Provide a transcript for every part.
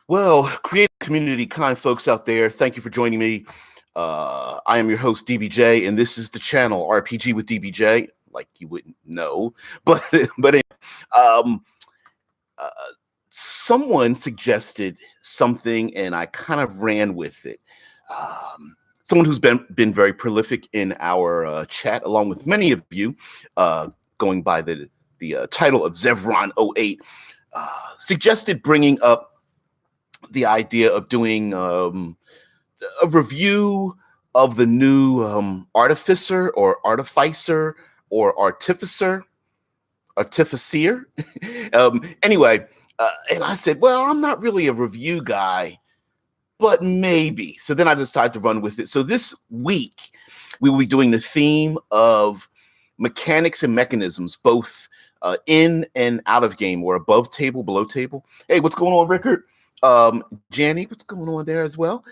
Well, creative community, kind folks out there, thank you for joining me. I am your host, DBJ, and this is the channel RPG with DBJ. Like you wouldn't know, but um, uh, someone suggested something, and I kind of ran with it. Someone who's been very prolific in our chat, along with many of you, going by the title of Zevron08, suggested bringing up the idea of doing a review of the new artificer or artificer or artificer. Anyway, and I said, well, I'm not really a review guy, but maybe. So then I decided to run with it. So this week, we will be doing the theme of mechanics and mechanisms, both in and out of game, or above table, below table. Hey, what's going on, Rickard? Janny, what's going on there as well?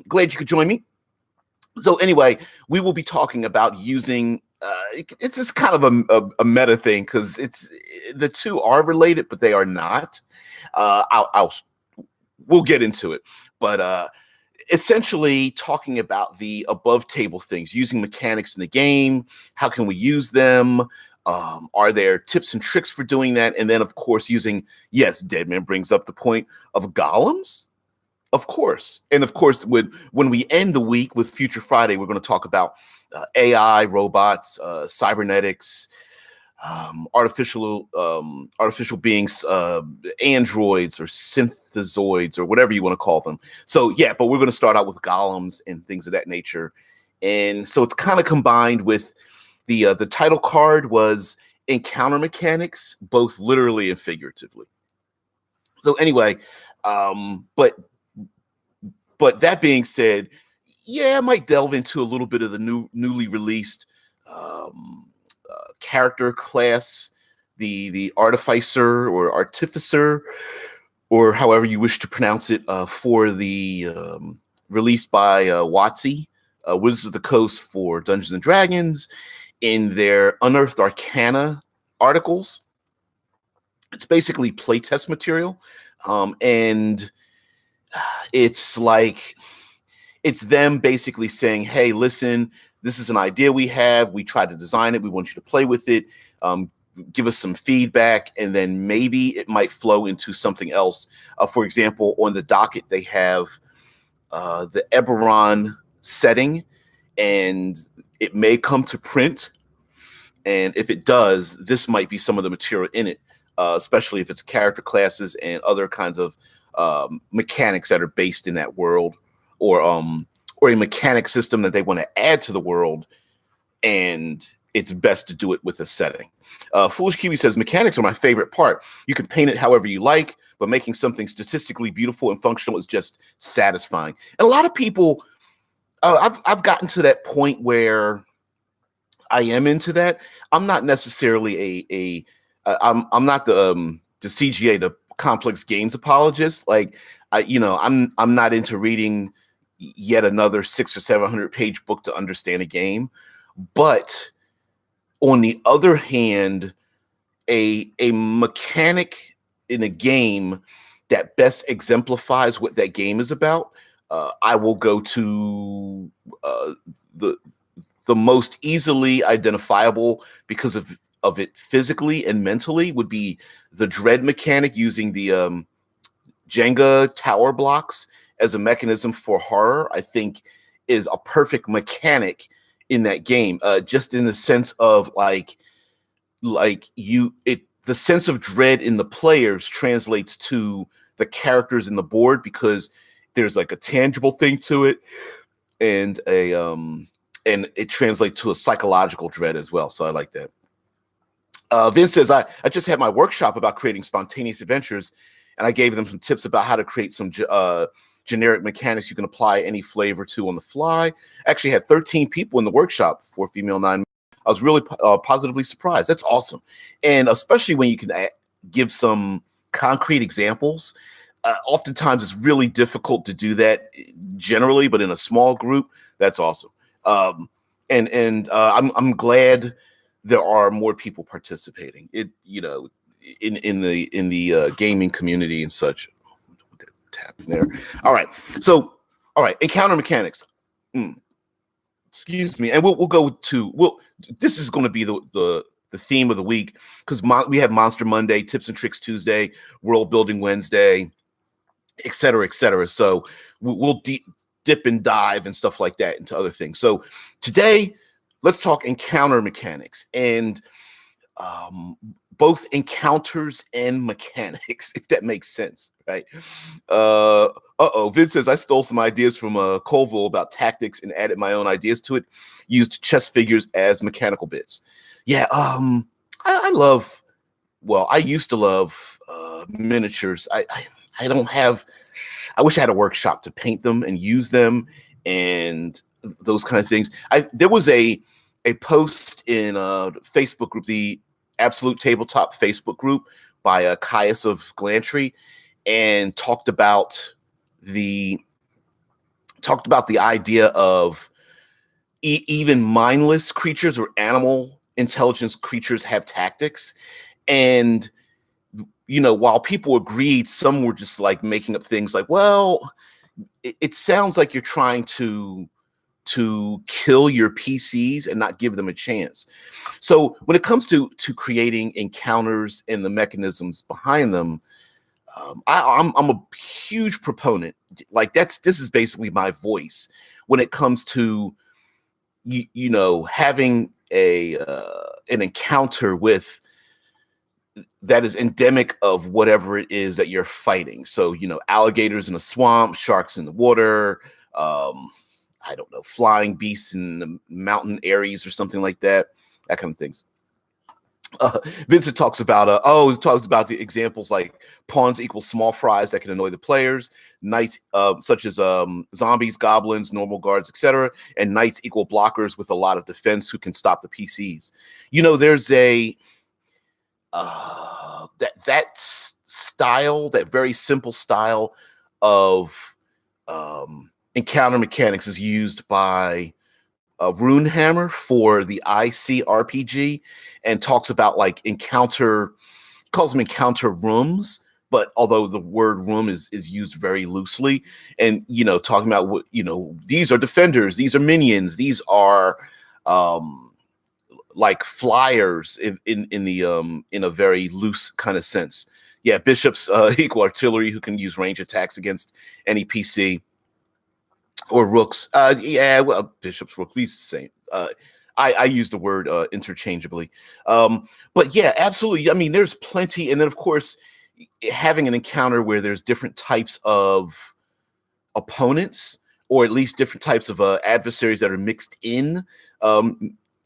Glad you could join me. So anyway, we will be talking about using, it's just kind of a meta thing, because the two are related, but they are not. We'll get into it. But essentially talking about the above table things, using mechanics in the game, how can we use them? Are there tips and tricks for doing that? And then, of course, using, yes, Deadman brings up the point of golems, of course. And of course, when we end the week with Future Friday, we're going to talk about AI, robots, cybernetics, artificial beings, androids or synthezoids or whatever you want to call them. So yeah, but we're going to start out with golems and things of that nature. And so it's kind of combined with the title card was encounter mechanics, both literally and figuratively. So anyway, but that being said, yeah, I might delve into a little bit of the newly released character class, the artificer or artificer, or however you wish to pronounce it, for the released by WotC, Wizards of the Coast for Dungeons and Dragons, in their Unearthed Arcana articles. It's basically playtest material, and it's like, it's them basically saying, hey, listen, this is an idea we have. We tried to design it. We want you to play with it. Give us some feedback, and then maybe it might flow into something else. For example, on the docket, they have the Eberron setting, and it may come to print. And if it does, this might be some of the material in it, especially if it's character classes and other kinds of mechanics that are based in that world, or a mechanic system that they want to add to the world, and it's best to do it with a setting. Foolish Kiwi says, mechanics are my favorite part. You can paint it however you like, but making something statistically beautiful and functional is just satisfying. And a lot of people, I've gotten to that point where I am into that. I'm not necessarily I'm not the CGA, the complex games apologist. Like, I'm not into reading yet another 600 or 700 page book to understand a game. But on the other hand, a mechanic in a game that best exemplifies what that game is about, I will go to the most easily identifiable, because of it physically and mentally, would be the dread mechanic, using the Jenga tower blocks as a mechanism for horror. I think is a perfect mechanic in that game, just in the sense of the sense of dread in the players translates to the characters in the board, because there's like a tangible thing to it, and and it translates to a psychological dread as well. So I like that. Vince says, I just had my workshop about creating spontaneous adventures, and I gave them some tips about how to create some generic mechanics you can apply any flavor to on the fly. Actually had 13 people in the workshop, 4 female, 9. I was really positively surprised. That's awesome. And especially when you can give some concrete examples. Oftentimes it's really difficult to do that generally, but in a small group, that's awesome. And I'm glad there are more people participating. In the gaming community and such. happened there? All right. So, all right, encounter mechanics. Excuse me, and we'll go to this is going to be the theme of the week, because we have Monster Monday, Tips and Tricks Tuesday, World Building Wednesday, et cetera, et cetera. So we'll dip and dive and stuff like that into other things. So today, let's talk encounter mechanics, and both encounters and mechanics, if that makes sense, right? Vince says, I stole some ideas from Colville about tactics and added my own ideas to it. Used chess figures as mechanical bits. Yeah, I love, well, I used to love miniatures. I don't have, I wish I had a workshop to paint them and use them and those kind of things. There was a post in Facebook group, the Absolute Tabletop Facebook group, by Caius of Glantry, and talked about the idea of even mindless creatures or animal intelligence creatures have tactics. And while people agreed, some were just like making up things like, well, it sounds like you're trying to kill your PCs and not give them a chance. So when it comes to creating encounters and the mechanisms behind them, I'm a huge proponent. Like this is basically my voice when it comes to having an encounter with that is endemic of whatever it is that you're fighting. So alligators in a swamp, sharks in the water, I don't know, flying beasts in the mountain areas or something like that kind of things. Vincent talks about the examples like pawns equal small fries that can annoy the players, knights such as zombies, goblins, normal guards, etc., and knights equal blockers with a lot of defense who can stop the PCs. There's a that style, that very simple style of encounter mechanics is used by Runehammer for the ICRPG, and talks about like calls them encounter rooms, but although the word room is used very loosely, and talking about what these are defenders, these are minions, these are like flyers in a very loose kind of sense. Yeah, bishops equal artillery who can use range attacks against any PC. Or rooks. Bishops, rooks, we the same. I use the word interchangeably. But yeah, absolutely. I mean, there's plenty. And then, of course, having an encounter where there's different types of opponents, or at least different types of adversaries that are mixed in.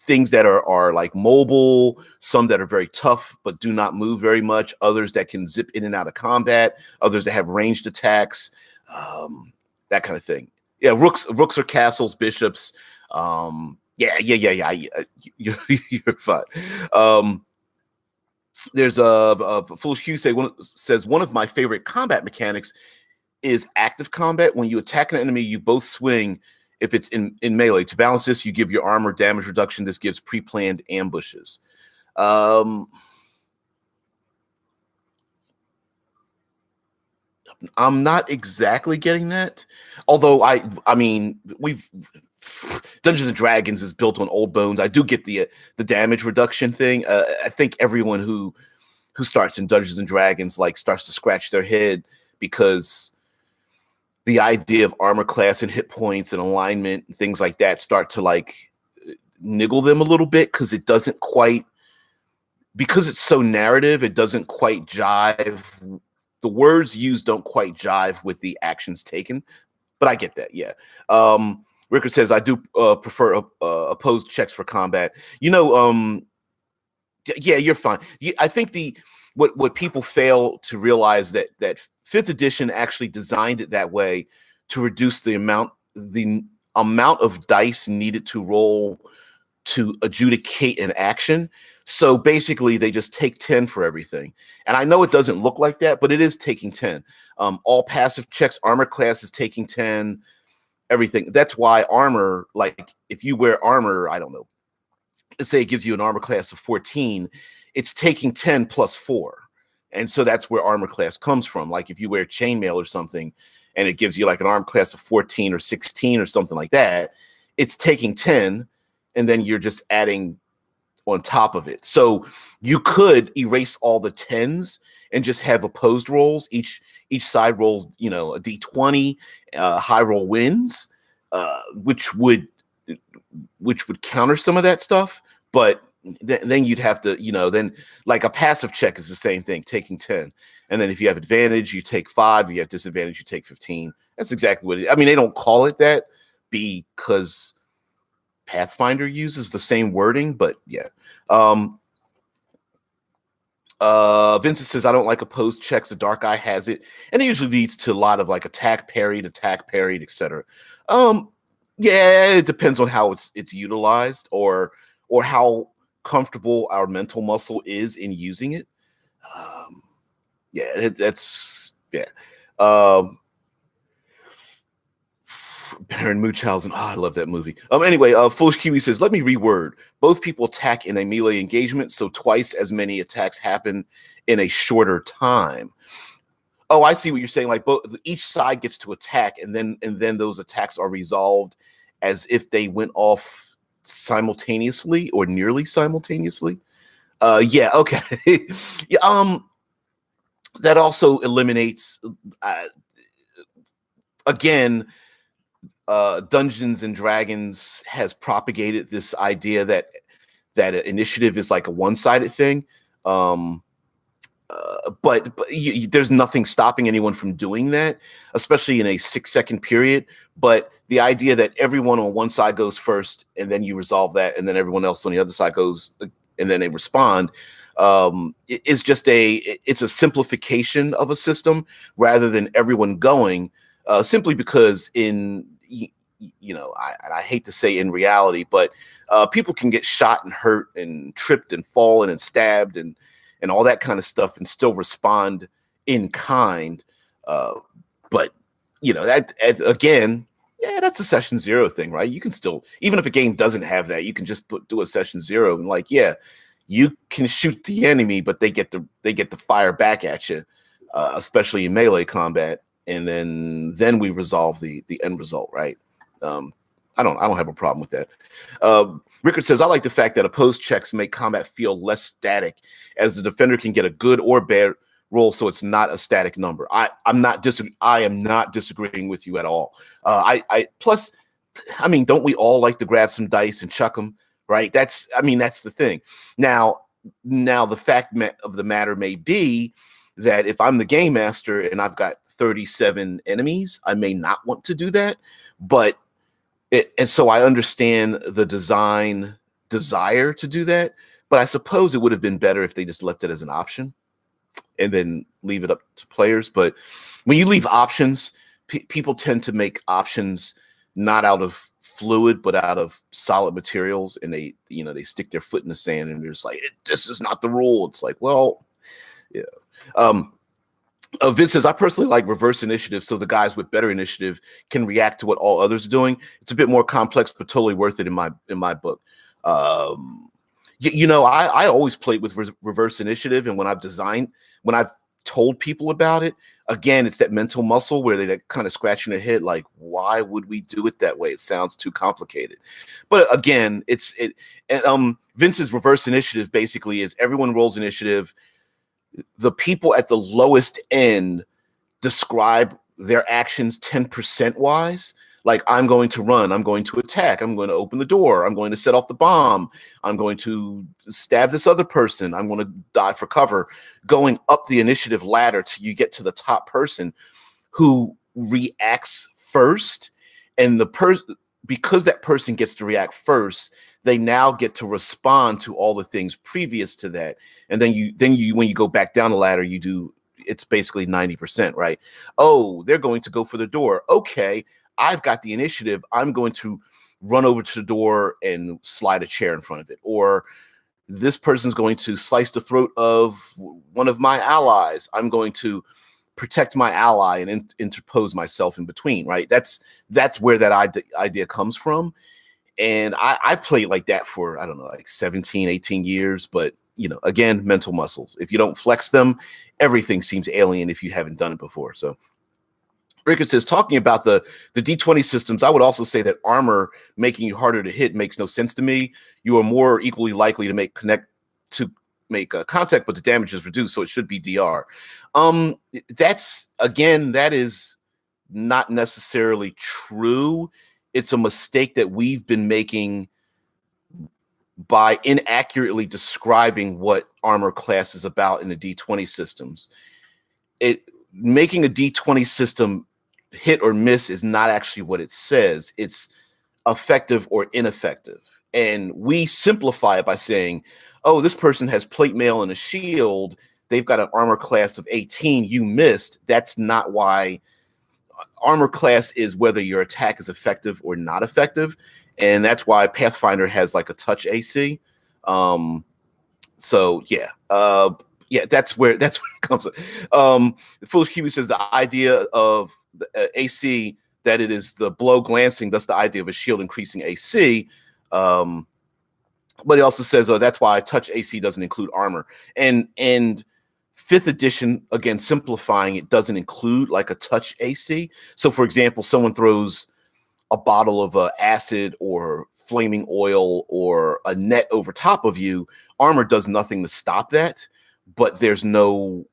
Things that are like mobile, some that are very tough but do not move very much, others that can zip in and out of combat, others that have ranged attacks, that kind of thing. Yeah, rooks are castles, bishops. Yeah. You're fine. There's a Foolish Q says one of my favorite combat mechanics is active combat. When you attack an enemy, you both swing. If it's in melee, to balance this, you give your armor damage reduction. This gives pre-planned ambushes. I'm not exactly getting that. Although I mean, Dungeons and Dragons is built on old bones. I do get the damage reduction thing. I think everyone who starts in Dungeons and Dragons starts to scratch their head, because the idea of armor class and hit points and alignment and things like that start to niggle them a little bit, because it doesn't quite, because it's so narrative, it doesn't quite jive. The words used don't quite jive with the actions taken, but I get that. Yeah. Ricker says, I do prefer opposed checks for combat. Yeah, you're fine. I think what people fail to realize that 5th edition actually designed it that way to reduce the amount of dice needed to roll to adjudicate an action. So basically, they just take 10 for everything. And I know it doesn't look like that, but it is taking 10. All passive checks, armor class is taking 10, everything. That's why armor, if you wear armor, I don't know, let's say it gives you an armor class of 14, it's taking 10 plus 4. And so that's where armor class comes from. Like if you wear chainmail or something and it gives you like an arm class of 14 or 16 or something like that, it's taking 10 and then you're just adding on top of it. So you could erase all the 10s and just have opposed rolls. Each side rolls, a d20. High roll wins, which would counter some of that stuff. But then you'd have to, then like a passive check is the same thing, taking 10. And then if you have advantage, you take 5. If you have disadvantage, you take 15. That's exactly what it is. I mean, they don't call it that because Pathfinder uses the same wording, but yeah. Vincent says, I don't like opposed checks. The Dark Eye has it, and it usually leads to a lot of like attack parried, etc. Yeah, it depends on how it's utilized or how comfortable our mental muscle is in using it. That's. Baron Munchausen. I love that movie. Anyway, Foolish Kiwi says, let me reword. Both people attack in a melee engagement, so twice as many attacks happen in a shorter time. Oh, I see what you're saying. Like each side gets to attack, and then those attacks are resolved as if they went off simultaneously or nearly simultaneously. Yeah, okay. Yeah, that also eliminates again. Dungeons and Dragons has propagated this idea that initiative is like a one-sided thing, but there's nothing stopping anyone from doing that, especially in a 6-second period. But the idea that everyone on one side goes first, and then you resolve that, and then everyone else on the other side goes, and then they respond, is just it's a simplification of a system rather than everyone going. Simply because I hate to say in reality, but people can get shot and hurt and tripped and fallen and stabbed and all that kind of stuff and still respond in kind. But that again, yeah, that's a session 0 thing, right? You can still, even if a game doesn't have that, you can just do a session 0 and like, yeah, you can shoot the enemy, but they get to fire back at you, especially in melee combat. And then we resolve the end result, right? I don't have a problem with that. Rickard says, I like the fact that opposed checks make combat feel less static, as the defender can get a good or bad roll, so it's not a static number. I am not disagreeing with you at all. Plus, I mean, don't we all like to grab some dice and chuck them, right? That's the thing. Now the fact of the matter may be that if I'm the game master and I've got 37 enemies, I may not want to do that, and so I understand the design desire to do that, but I suppose it would have been better if they just left it as an option and then leave it up to players. But when you leave options, people tend to make options not out of fluid, but out of solid materials, and they stick their foot in the sand and they're just like, this is not the rule. It's like, well, yeah. Vince says, I personally like reverse initiative, so the guys with better initiative can react to what all others are doing. It's a bit more complex, but totally worth it in my book. I always played with reverse initiative, and when I've told people about it, again, it's that mental muscle where they're kind of scratching their head, like, why would we do it that way? It sounds too complicated. But again, Vince's reverse initiative basically is everyone rolls initiative. The people at the lowest end describe their actions 10% wise. Like, I'm going to run, I'm going to attack, I'm going to open the door, I'm going to set off the bomb, I'm going to stab this other person, I'm going to dive for cover, going up the initiative ladder till you get to the top person who reacts first. And because that person gets to react first, they now get to respond to all the things previous to that. And then you when you go back down the ladder, it's basically 90%, right? Oh, they're going to go for the door. Okay, I've got the initiative. I'm going to run over to the door and slide a chair in front of it. Or this person's going to slice the throat of one of my allies. I'm going to protect my ally and interpose myself in between, right? That's where that idea comes from. And I've played like that for, I don't know, like 17, 18 years, but again, mental muscles. If you don't flex them, everything seems alien if you haven't done it before. So Rickard says, talking about the D20 systems, I would also say that armor making you harder to hit makes no sense to me. You are more equally likely to make contact, but the damage is reduced, so it should be DR. That is not necessarily true. It's a mistake that we've been making by inaccurately describing what armor class is about in the D20 systems. Making a D20 system hit or miss is not actually what it says. It's effective or ineffective. And we simplify it by saying, oh, this person has plate mail and a shield. They've got an armor class of 18. You missed. That's not why. Armor class is whether your attack is effective or not effective. And that's why Pathfinder has like a touch AC. So yeah. That's where it comes from. Foolish Kiwi says the idea of the AC, that it is the blow glancing, thus the idea of a shield increasing AC. But he also says that's why touch AC doesn't include armor. And 5th edition, again, simplifying it, doesn't include like a touch AC. So for example, someone throws a bottle of acid or flaming oil or a net over top of you, armor does nothing to stop that. But there's no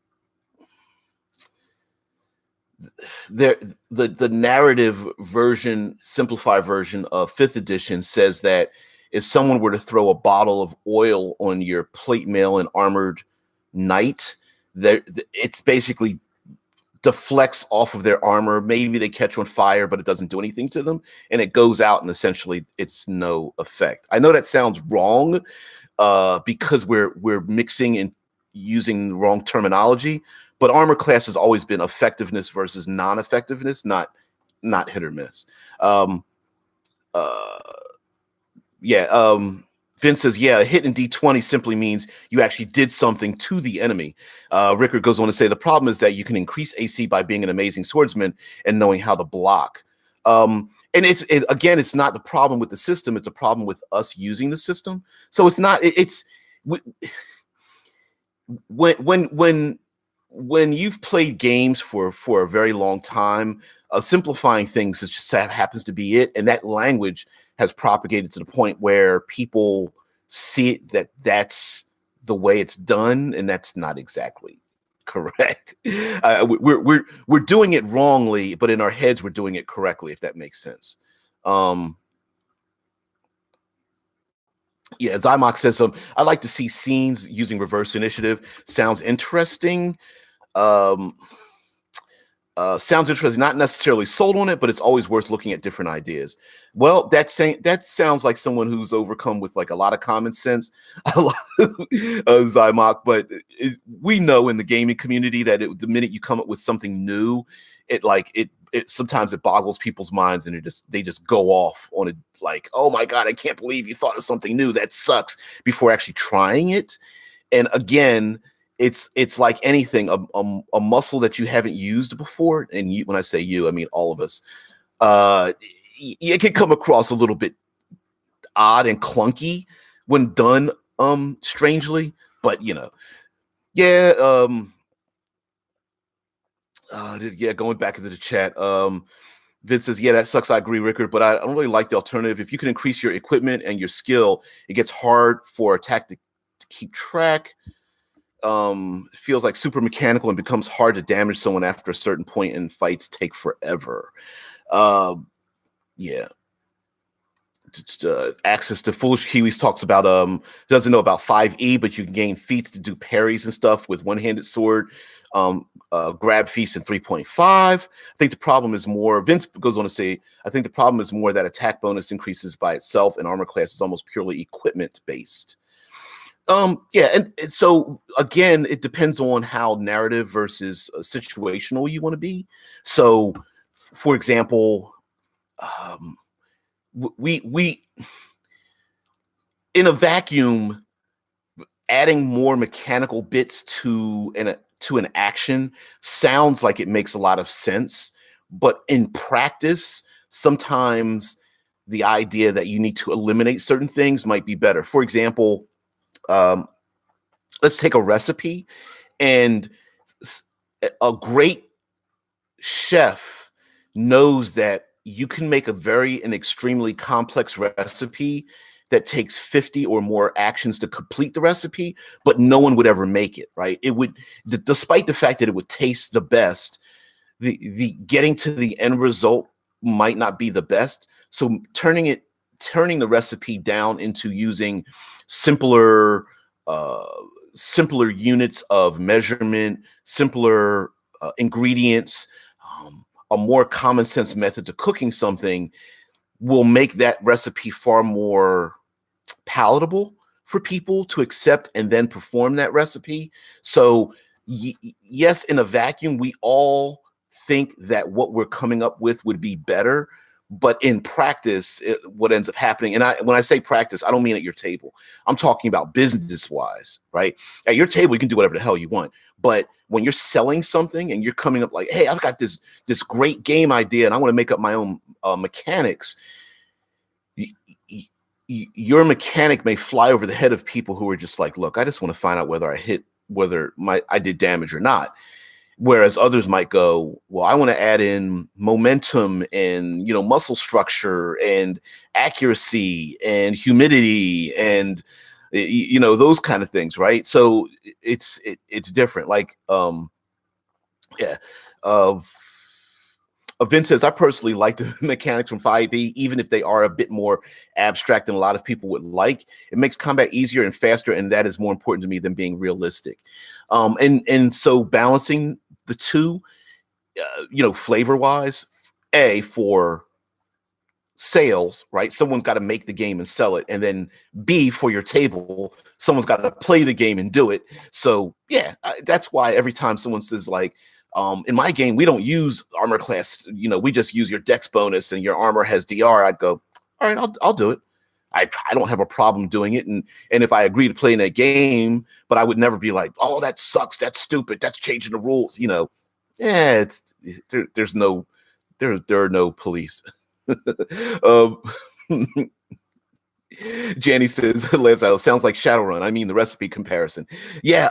the narrative version, simplified version of 5th edition says that if someone were to throw a bottle of oil on your plate mail and armored knight, it's basically deflects off of their armor. Maybe they catch on fire, but it doesn't do anything to them, and it goes out, and essentially it's no effect. I know that sounds wrong because we're mixing and using the wrong terminology, but armor class has always been effectiveness versus non-effectiveness, not hit or miss. Vince says, a hit in D20 simply means you actually did something to the enemy. Rickard goes on to say, the problem is that you can increase AC by being an amazing swordsman and knowing how to block. And it's not the problem with the system, it's a problem with us using the system. So it's not, when you've played games for a very long time, simplifying things is just happens to be it, and that language has propagated to the point where people see it that's the way it's done, and that's not exactly correct. We're doing it wrongly, but in our heads we're doing it correctly, if that makes sense. Zymox says, I like to see scenes using reverse initiative. Sounds interesting. Sounds interesting. Not necessarily sold on it, but it's always worth looking at different ideas. Well, that sounds like someone who's overcome with like a lot of common sense, Zymox. But we know in the gaming community that the minute you come up with something new, it sometimes it boggles people's minds, and they just go off on it like, oh my God, I can't believe you thought of something new. That sucks, before actually trying it. And again, it's like anything, a muscle that you haven't used before. And when I say you, I mean all of us. It can come across a little bit odd and clunky when done strangely, but going back into the chat, Vince says, that sucks. I agree, Rickard, but I don't really like the alternative. If you can increase your equipment and your skill, it gets hard for a tactic to keep track. Feels like super mechanical and becomes hard to damage someone after a certain point, and fights take forever. Access to Foolish Kiwis talks about doesn't know about 5e, but you can gain feats to do parries and stuff with one-handed sword. Grab feast in 3.5. I think the problem is more, Vince goes on to say, I think the problem is more that attack bonus increases by itself, and armor class is almost purely equipment based. And so again, it depends on how narrative versus situational you want to be. So for example, we in a vacuum, adding more mechanical bits to an action sounds like it makes a lot of sense, but in practice, sometimes the idea that you need to eliminate certain things might be better. For example, let's take a recipe, and a great chef knows that you can make an extremely complex recipe that takes 50 or more actions to complete the recipe, but no one would ever make it, right? It would, despite the fact that it would taste the best, the getting to the end result might not be the best. So turning the recipe down into using simpler uh simpler units of measurement, simpler ingredients, a more common sense method to cooking something will make that recipe far more palatable for people to accept and then perform that recipe. So yes, in a vacuum, we all think that what we're coming up with would be better, but in practice, what ends up happening, and when I say practice, I don't mean at your table. I'm talking about business wise, right? At your table, you can do whatever the hell you want, but when you're selling something and you're coming up like, hey, I've got this great game idea and I want to make up my own mechanics, your mechanic may fly over the head of people who are just like, look, I just want to find out whether I did damage or not. Whereas others might go, well, I want to add in momentum and, muscle structure and accuracy and humidity and, those kind of things. Right. So it's different. Like, yeah. Uh, Vince says, I personally like the mechanics from 5e, even if they are a bit more abstract than a lot of people would like. It makes combat easier and faster, and that is more important to me than being realistic. And so balancing the two, flavor-wise, for sales, right? Someone's got to make the game and sell it, and then B, for your table, someone's got to play the game and do it. So yeah, that's why every time someone says like, in my game, we don't use armor class. We just use your dex bonus and your armor has DR. I'd go, all right, I'll do it. I don't have a problem doing it. And if I agree to play in that game, but I would never be like, oh, that sucks. That's stupid. That's changing the rules. Yeah, there are no police. um, Janny says, lives out. Sounds like Shadowrun. I mean, the recipe comparison. Yeah,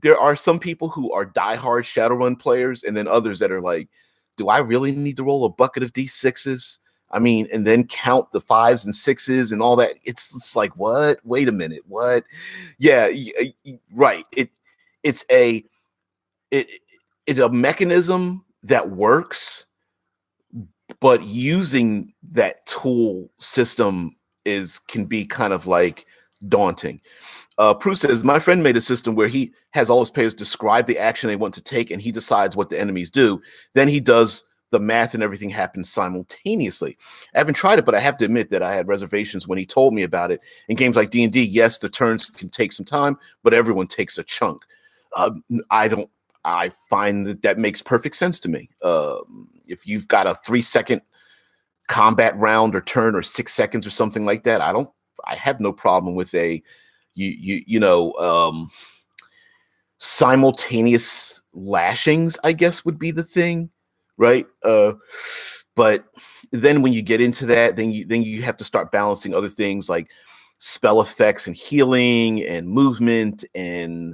there are some people who are diehard Shadowrun players, and then others that are like, do I really need to roll a bucket of D6s? I mean, and then count the 5s and 6s and all that. It's like, what? Wait a minute, what? Yeah, right. It's a it's a mechanism that works, but using that tool system can be kind of like daunting. Prue says, my friend made a system where he has all his players describe the action they want to take and he decides what the enemies do. Then he does the math and everything happens simultaneously. I haven't tried it, but I have to admit that I had reservations when he told me about it. In games like D&D, yes, the turns can take some time, but everyone takes a chunk. I find that makes perfect sense to me. If you've got a 3-second combat round or turn or 6 seconds or something like that, I have no problem with simultaneous lashings, I guess would be the thing, right? But then when you get into that, then you have to start balancing other things like spell effects and healing and movement and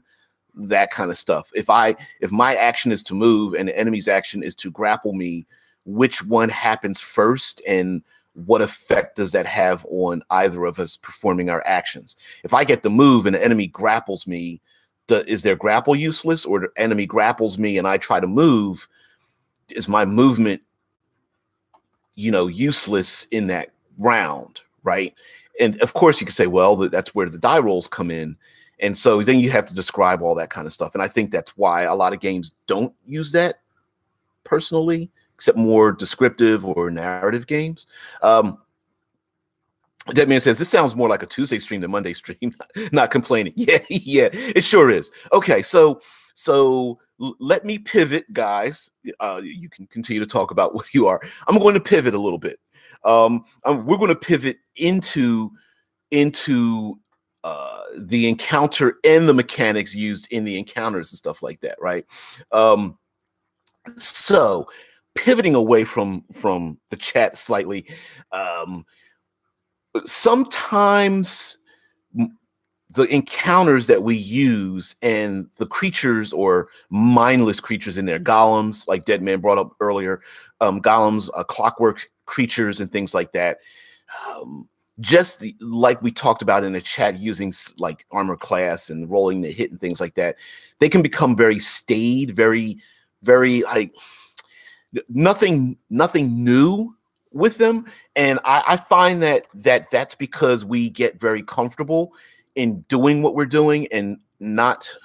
that kind of stuff. If my action is to move and the enemy's action is to grapple me, which one happens first and what effect does that have on either of us performing our actions? If I get the move and the enemy grapples me, is their grapple useless, or the enemy grapples me and I try to move? Is my movement, useless in that round, right? And of course you could say, well, that's where the die rolls come in. And so then you have to describe all that kind of stuff. And I think that's why a lot of games don't use that personally, except more descriptive or narrative games. That man says, this sounds more like a Tuesday stream than Monday stream. Not complaining. Yeah, it sure is. Okay, so let me pivot, guys. You can continue to talk about what you are. I'm going to pivot a little bit. We're going to pivot into the encounter and the mechanics used in the encounters and stuff like that, right? So pivoting away from the chat slightly, sometimes the encounters that we use and the creatures or mindless creatures in there, golems, like Dead Man brought up earlier, golems, clockwork creatures, and things like that. Just like we talked about in the chat, using like armor class and rolling the hit and things like that, they can become very staid, very, very like nothing new with them. And I find that's because we get very comfortable in doing what we're doing and not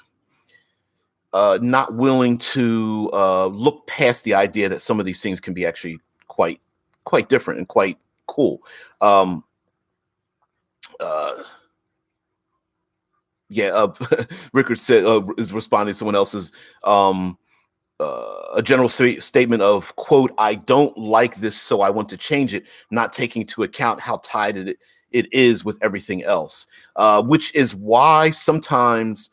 willing to look past the idea that some of these things can be actually quite different and quite cool. Rickard said is responding to someone else's a general statement of, quote, "I don't like this, so I want to change it," not taking into account how tied it is with everything else, which is why sometimes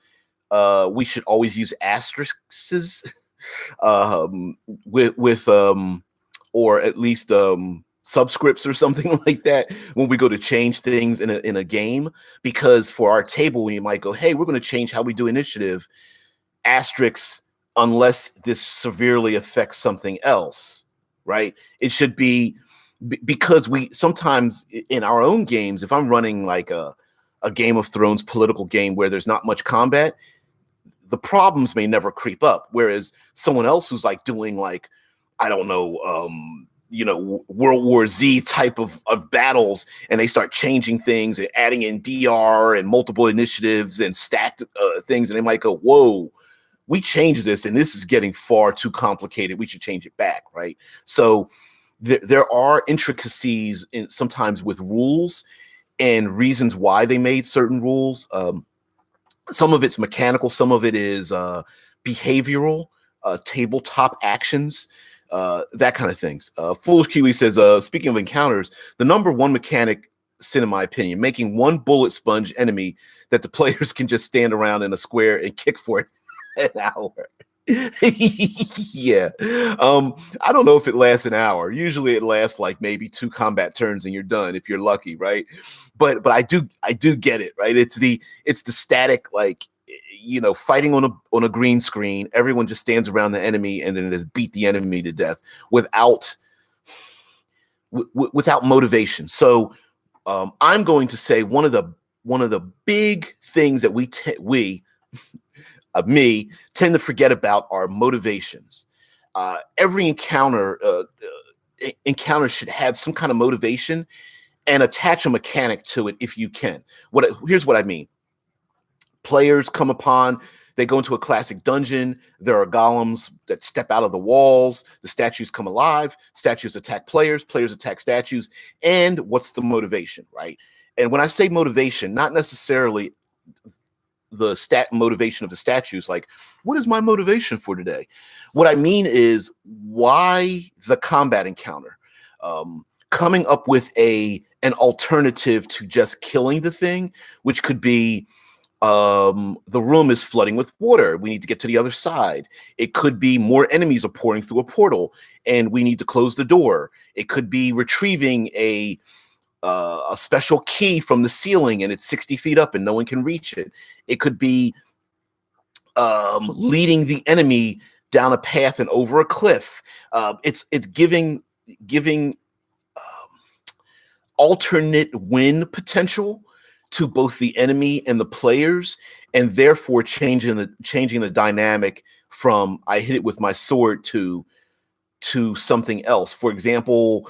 we should always use asterisks with or at least subscripts or something like that when we go to change things in a game, because for our table, we might go, hey, we're going to change how we do initiative, asterisks, unless this severely affects something else, right? It should be because we sometimes in our own games, if I'm running like a Game of Thrones political game where there's not much combat, the problems may never creep up. Whereas someone else who's like doing like, I don't know, World War Z type of battles, and they start changing things and adding in DR and multiple initiatives and stacked things, and they might go, whoa, we changed this and this is getting far too complicated. We should change it back, right? So there are intricacies sometimes with rules and reasons why they made certain rules. Some of it's mechanical, some of it is behavioral, tabletop actions, that kind of things. Foolish Kiwi says, speaking of encounters, the number one mechanic, in my opinion, making one bullet sponge enemy that the players can just stand around in a square and kick for an hour. Yeah. I don't know if it lasts an hour. Usually it lasts like maybe 2 combat turns and you're done if you're lucky, right? But I do get it, right? It's the static, like, fighting on a green screen. Everyone just stands around the enemy and then just beat the enemy to death without motivation. So I'm going to say one of the big things that we tend to forget about are motivations. Every encounter should have some kind of motivation, and attach a mechanic to it if you can. Here's what I mean. Players come upon, they go into a classic dungeon. There are golems that step out of the walls. The statues come alive. Statues attack players. Players attack statues. And what's the motivation, right? And when I say motivation, not necessarily the motivation of the statues, like, what is my motivation for today? What I mean is, why the combat encounter? Coming up with an alternative to just killing the thing, which could be, the room is flooding with water. We need to get to the other side. It could be more enemies are pouring through a portal and we need to close the door. It could be retrieving a special key from the ceiling and it's 60 feet up and no one can reach it. It could be leading the enemy down a path and over a cliff. It's giving alternate win potential to both the enemy and the players, and therefore changing the dynamic from I hit it with my sword to something else. For example,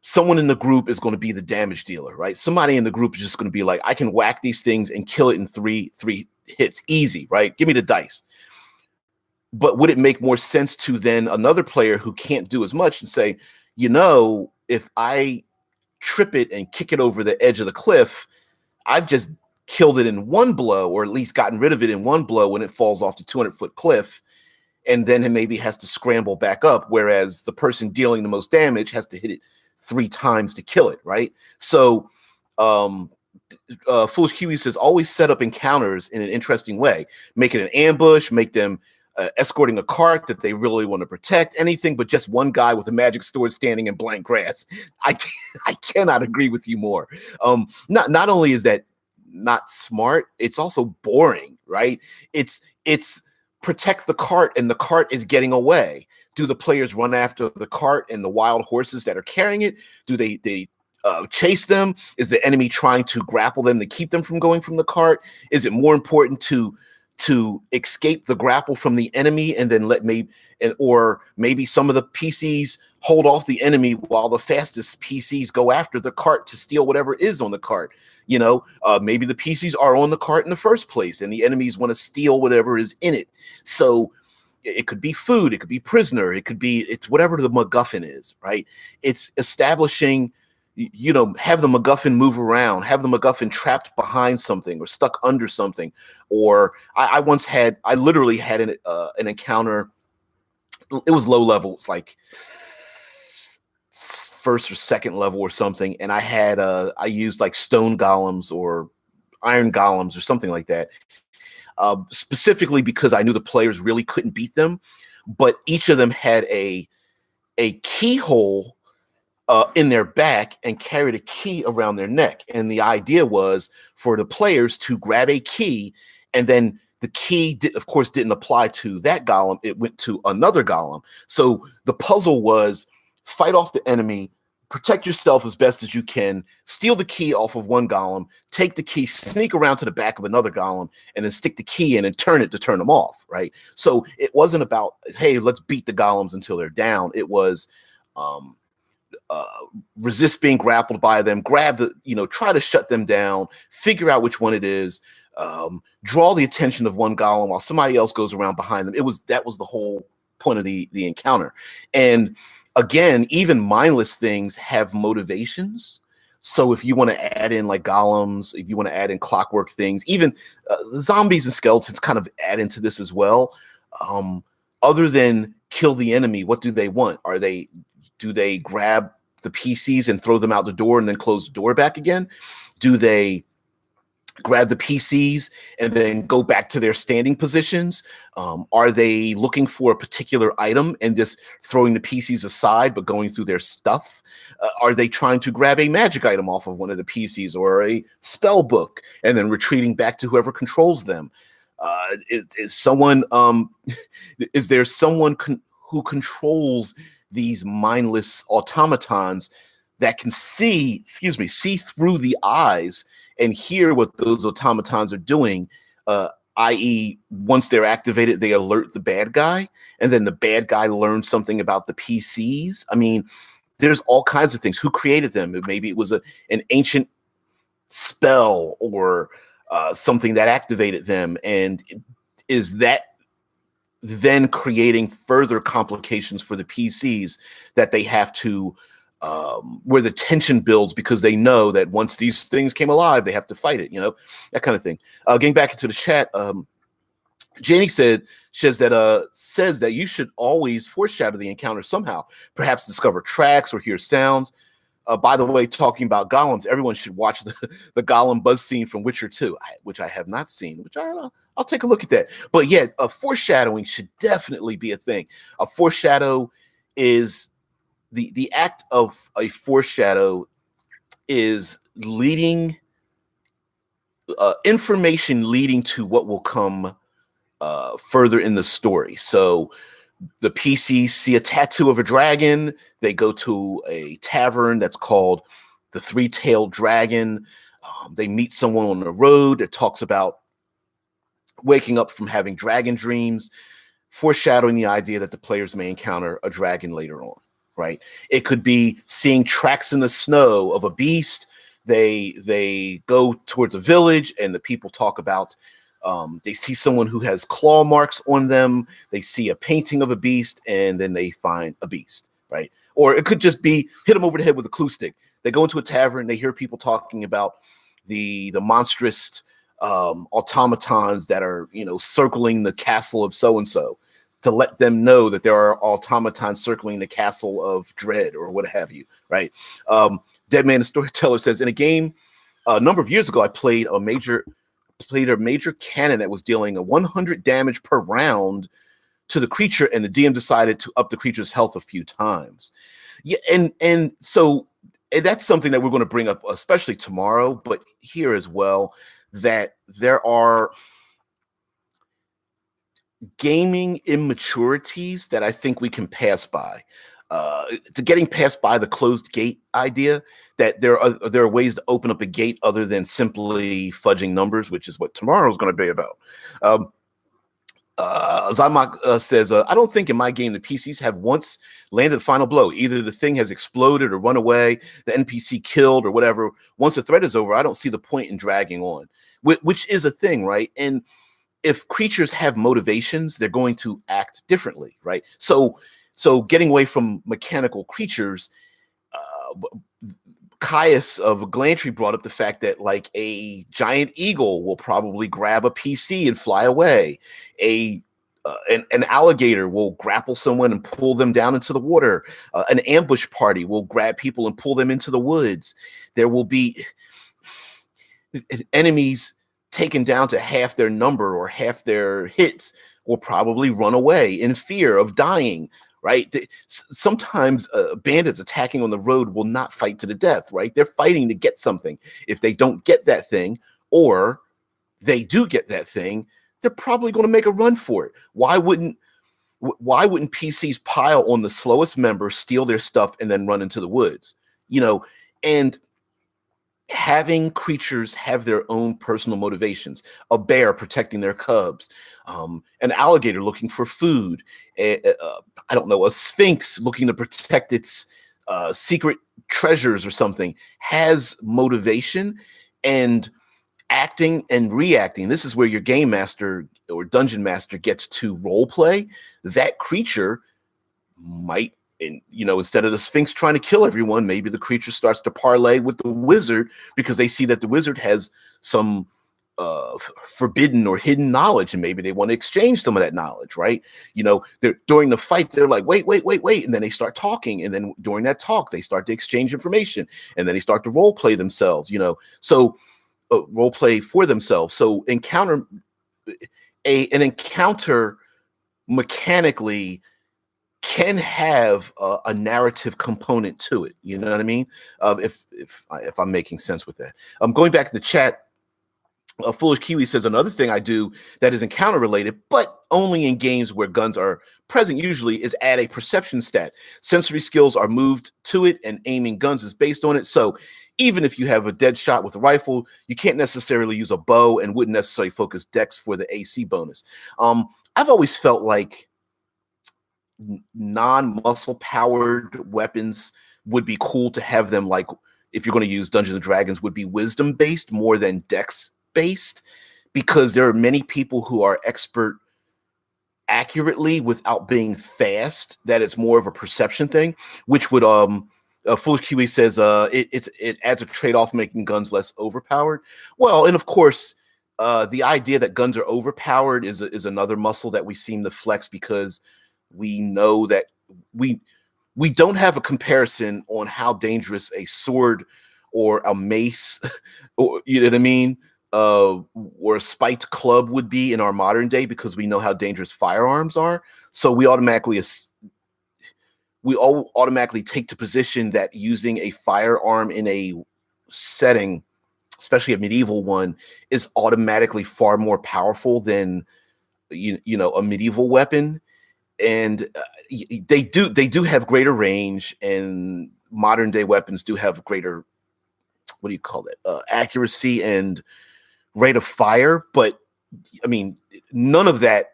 someone in the group is going to be the damage dealer, right? Somebody in the group is just going to be like, I can whack these things and kill it in three hits, easy, right? Give me the dice. But would it make more sense to then another player who can't do as much and say, if I trip it and kick it over the edge of the cliff, I've just killed it in one blow, or at least gotten rid of it in one blow when it falls off the 200-foot cliff, and then it maybe has to scramble back up, whereas the person dealing the most damage has to hit it 3 times to kill it, right? So Foolish Kiwi says, always set up encounters in an interesting way. Make it an ambush, make them escorting a cart that they really want to protect, anything but just one guy with a magic sword standing in blank grass. I cannot agree with you more. Not only is that not smart. It's also boring, right? It's protect the cart, and the cart is getting away. Do the players run after the cart and the wild horses that are carrying it? Do they chase them? Is the enemy trying to grapple them to keep them from going from the cart? Is it more important to escape the grapple from the enemy and then or maybe some of the PCs hold off the enemy while the fastest PCs go after the cart to steal whatever is on the cart? Maybe the PCs are on the cart in the first place and the enemies want to steal whatever is in it. So it could be food, it could be prisoner, it's whatever the MacGuffin is, right? It's establishing, have the MacGuffin move around, have the MacGuffin trapped behind something or stuck under something. Or I literally had an encounter. It was low level. It's like first or second level or something. And I used like stone golems or iron golems or something like that. Specifically because I knew the players really couldn't beat them, but each of them had a keyhole in their back and carried a key around their neck. And the idea was for the players to grab a key, and then the key, of course, didn't apply to that golem. It went to another golem. So the puzzle was fight off the enemy, protect yourself as best as you can, steal the key off of one golem, take the key, sneak around to the back of another golem, and then stick the key in and turn it to turn them off, right? So it wasn't about, hey, let's beat the golems until they're down. It was resist being grappled by them, try to shut them down, figure out which one it is, draw the attention of one golem while somebody else goes around behind them. That was the whole point of the encounter. And again, even mindless things have motivations. So if you want to add in like golems, if you want to add in clockwork things, even zombies and skeletons kind of add into this as well. Other than kill the enemy, what do they want? Do they grab the PCs and throw them out the door and then close the door back again? Do they grab the PCs and then go back to their standing positions? Are they looking for a particular item and just throwing the PCs aside but going through their stuff? Are they trying to grab a magic item off of one of the PCs or a spell book and then retreating back to whoever controls them? Is there someone who controls these mindless automatons that can see through the eyes and hear what those automatons are doing, i.e. once they're activated, they alert the bad guy, and then the bad guy learns something about the PCs. I mean, there's all kinds of things. Who created them? Maybe it was an ancient spell or something that activated them, and is that then creating further complications for the PCs that they have to, where the tension builds because they know that once these things came alive, they have to fight it, that kind of thing. Getting back into the chat, Janie says that you should always foreshadow the encounter somehow, perhaps discover tracks or hear sounds. By the way, talking about golems, everyone should watch the golem buzz scene from Witcher 2, which I have not seen, which I'll take a look at that. But yeah, foreshadowing should definitely be a thing. A foreshadow is the act of a foreshadow is leading information leading to what will come further in the story. So the PCs see a tattoo of a dragon. They go to a tavern that's called the Three-Tailed Dragon. They meet someone on the road that talks about waking up from having dragon dreams, foreshadowing the idea that the players may encounter a dragon later on, right? It could be seeing tracks in the snow of a beast. They go towards a village and the people talk about they see someone who has claw marks on them. They see a painting of a beast, and then they find a beast, right? Or it could just be hit them over the head with a clue stick. They go into a tavern. They hear people talking about the monstrous automatons that are, circling the castle of so-and-so, to let them know that there are automatons circling the castle of dread or what have you, right? Dead Man the Storyteller says, in a game a number of years ago, I played a major cannon that was dealing a 100 damage per round to the creature, and the DM decided to up the creature's health a few times. Yeah, and that's something that we're going to bring up, especially tomorrow, but here as well. that there are gaming immaturities that I think we can pass by. To getting past by the closed gate idea, that there are ways to open up a gate other than simply fudging numbers, which is what tomorrow is going to be about. Zamak says, I don't think in my game the PCs have once landed a final blow. Either the thing has exploded or run away, the NPC killed or whatever. Once the threat is over, I don't see the point in dragging on, which is a thing, right? And if creatures have motivations, they're going to act differently, right? So getting away from mechanical creatures, Caius of Glantry brought up the fact that like a giant eagle will probably grab a PC and fly away. An alligator will grapple someone and pull them down into the water. An ambush party will grab people and pull them into the woods. There will be enemies taken down to half their number or half their hits will probably run away in fear of dying, right? Sometimes bandits attacking on the road will not fight to the death, right? They're fighting to get something. If they don't get that thing, or they do get that thing, they're probably going to make a run for it. Why wouldn't PCs pile on the slowest member, steal their stuff, and then run into the woods? And having creatures have their own personal motivations, a bear protecting their cubs, an alligator looking for food, I don't know, a sphinx looking to protect its secret treasures or something, has motivation, and acting and reacting. This is where your game master or dungeon master gets to role play. That creature might, instead of the Sphinx trying to kill everyone, maybe the creature starts to parlay with the wizard because they see that the wizard has some forbidden or hidden knowledge, and maybe they want to exchange some of that knowledge, right? During the fight, they're like, wait, and then they start talking, and then during that talk, they start to exchange information, and then they start to role play themselves, so role play for themselves. So an encounter mechanically can have a narrative component to it. You know what I mean? If I'm making sense with that. Going back to the chat, Foolish Kiwi says, another thing I do that is encounter related, but only in games where guns are present usually, is add a perception stat. Sensory skills are moved to it, and aiming guns is based on it. So even if you have a dead shot with a rifle, you can't necessarily use a bow and wouldn't necessarily focus dex for the AC bonus. I've always felt like non-muscle powered weapons would be cool to have them, like if you're going to use Dungeons and Dragons, would be wisdom based more than dex based, because there are many people who are expert accurately without being fast, that it's more of a perception thing, which would Foolish Kiwi says it adds a trade-off, making guns less overpowered. Well, and of course the idea that guns are overpowered is another muscle that we seem to flex, because we know that we don't have a comparison on how dangerous a sword or a mace or, you know what I mean, or a spiked club would be in our modern day, because we know how dangerous firearms are. So we automatically take the position that using a firearm in a setting, especially a medieval one, is automatically far more powerful than a medieval weapon. And they do have greater range, and modern day weapons do have greater, what do you call it, accuracy and rate of fire. But I mean, none of that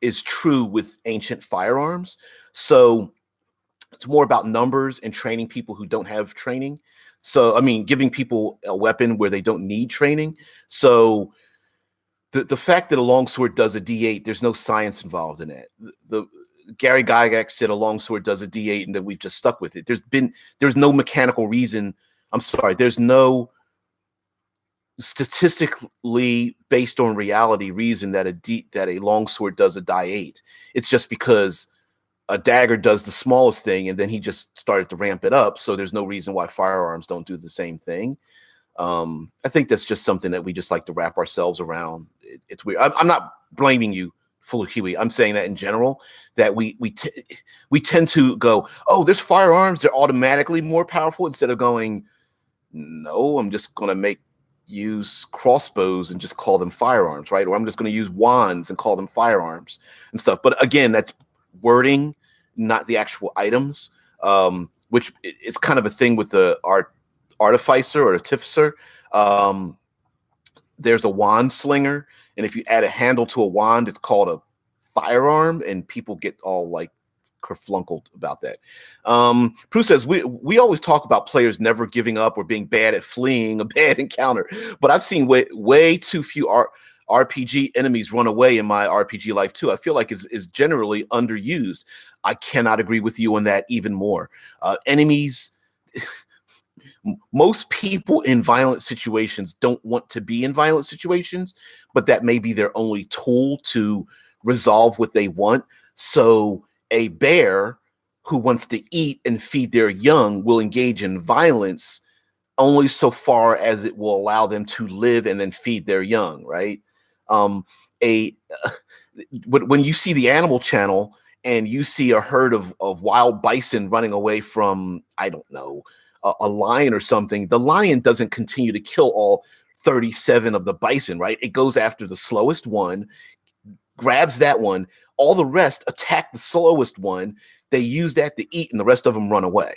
is true with ancient firearms. So it's more about numbers and training people who don't have training. So, I mean, giving people a weapon where they don't need training. So the fact that a longsword does a D8, there's no science involved in that. The Gary Gygax said a longsword does a D8, and then we've just stuck with it. There's no mechanical reason. I'm sorry. There's no statistically based on reality reason that a longsword does a die 8. It's just because a dagger does the smallest thing, and then he just started to ramp it up. So there's no reason why firearms don't do the same thing. I think that's just something that we just like to wrap ourselves around. It's weird. I'm not blaming you, full of Huey. I'm saying that in general, that we tend to go, oh, there's firearms, they're automatically more powerful, instead of going, no, I'm just going to make use crossbows and just call them firearms, right? Or I'm just going to use wands and call them firearms and stuff. But again, that's wording, not the actual items, which is kind of a thing with the artificer or artificer. There's a wand slinger, and if you add a handle to a wand, it's called a firearm, and people get all like kerflunkled about that. Prue says we always talk about players never giving up or being bad at fleeing a bad encounter, but I've seen way too few RPG enemies run away in my RPG life too. I feel like is generally underused. I cannot agree with you on that even more. Enemies. Most people in violent situations don't want to be in violent situations, but that may be their only tool to resolve what they want. So a bear who wants to eat and feed their young will engage in violence only so far as it will allow them to live and then feed their young, right? When you see the Animal Channel and you see a herd of wild bison running away from, I don't know, a lion or something, the lion doesn't continue to kill all 37 of the bison, right? It goes after the slowest one, grabs that one, all the rest attack the slowest one. They use that to eat, and the rest of them run away,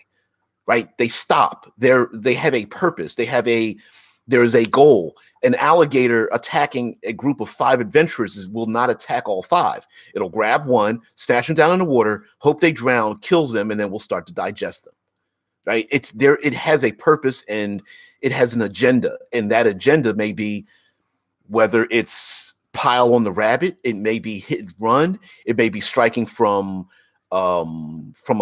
right? They stop. They have a purpose. There is a goal. An alligator attacking a group of 5 adventurers will not attack all 5. It'll grab one, snatch them down in the water, hope they drown, kills them, and then we'll start to digest them. Right? It's there. It has a purpose and it has an agenda, and that agenda may be whether it's pile on the rabbit, it may be hit and run, it may be striking from a